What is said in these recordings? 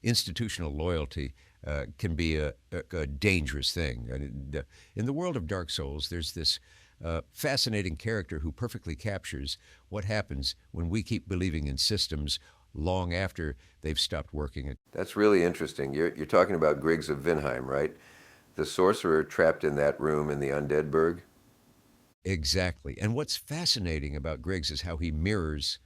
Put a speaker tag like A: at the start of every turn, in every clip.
A: institutional loyalty can be a dangerous thing. And in the world of Dark Souls, there's this fascinating character who perfectly captures what happens when we keep believing in systems long after they've stopped working.
B: That's really interesting. You're talking about Griggs of Vinheim, right? The sorcerer trapped in that room in the Undead Burg?
A: Exactly. And what's fascinating about Griggs is how he mirrors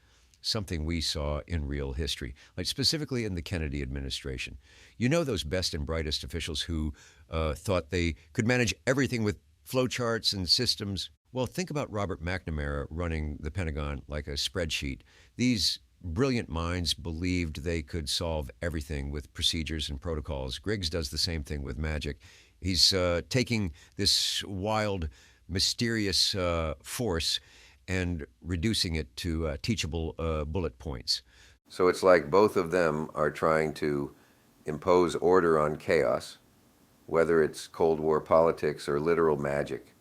A: something we saw in real history, like specifically in the Kennedy administration. You know those best and brightest officials who thought they could manage everything with flowcharts and systems? Well, think about Robert McNamara running the Pentagon like a spreadsheet. These brilliant minds believed they could solve everything with procedures and protocols. Griggs does the same thing with magic. He's taking this wild, mysterious force and reducing it to teachable bullet points.
B: So it's like both of them are trying to impose order on chaos, whether it's Cold War politics or literal magic.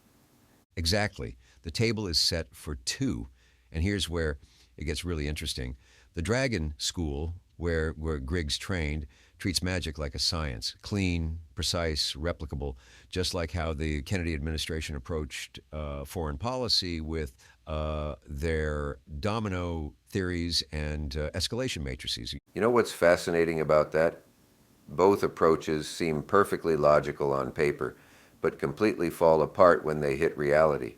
A: Exactly. The table is set for two. And here's where it gets really interesting. The Dragon School, where Griggs trained, treats magic like a science, clean, precise, replicable, just like how the Kennedy administration approached foreign policy with their domino theories and escalation matrices.
B: You know what's fascinating about that? Both approaches seem perfectly logical on paper, but completely fall apart when they hit reality.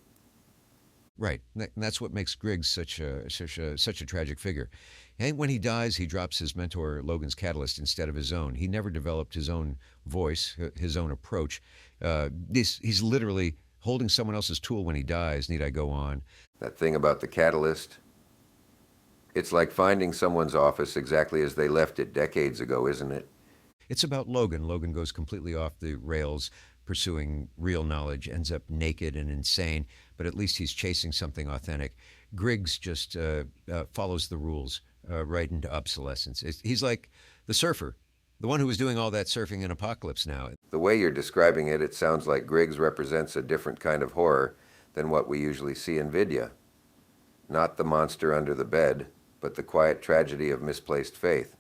A: Right, and that's what makes Griggs such a tragic figure. And when he dies, he drops his mentor Logan's catalyst instead of his own. He never developed his own voice, his own approach. He's literally holding someone else's tool when he dies. Need I go on?
B: That thing about the catalyst, it's like finding someone's office exactly as they left it decades ago, isn't it?
A: It's about Logan. Logan goes completely off the rails, pursuing real knowledge, ends up naked and insane, but at least he's chasing something authentic. Griggs just follows the rules right into obsolescence. He's like the surfer, the one who was doing all that surfing in Apocalypse Now.
B: The way you're describing it, it sounds like Griggs represents a different kind of horror than what we usually see in Vidya. Not the monster under the bed, but the quiet tragedy of misplaced faith.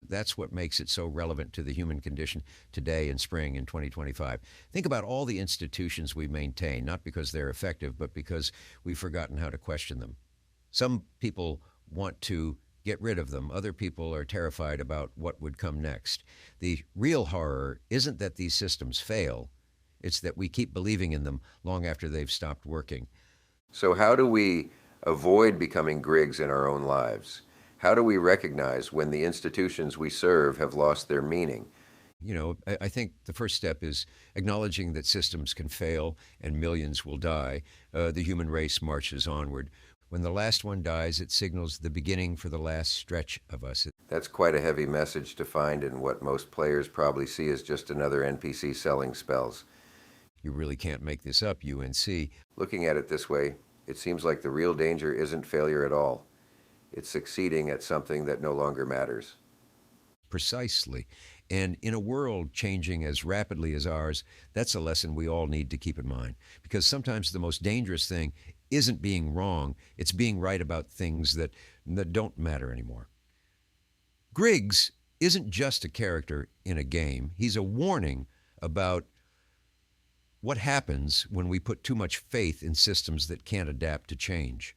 A: That's what makes it so relevant to the human condition today in spring in 2025. Think about all the institutions we maintain, not because they're effective, but because we've forgotten how to question them. Some people want to get rid of them. Other people are terrified about what would come next. The real horror isn't that these systems fail. It's that we keep believing in them long after they've stopped working.
B: So how do we avoid becoming Griggs in our own lives? How do we recognize when the institutions we serve have lost their meaning?
A: You know, I think the first step is acknowledging that systems can fail and millions will die. The human race marches onward. When the last one dies, it signals the beginning for the last stretch of us.
B: That's quite a heavy message to find in what most players probably see as just another NPC selling spells.
A: You really can't make this up, UNC.
B: Looking at it this way, it seems like the real danger isn't failure at all. It's succeeding at something that no longer matters.
A: Precisely. And in a world changing as rapidly as ours, that's a lesson we all need to keep in mind. Because sometimes the most dangerous thing isn't being wrong, it's being right about things that don't matter anymore. Griggs isn't just a character in a game, he's a warning about what happens when we put too much faith in systems that can't adapt to change.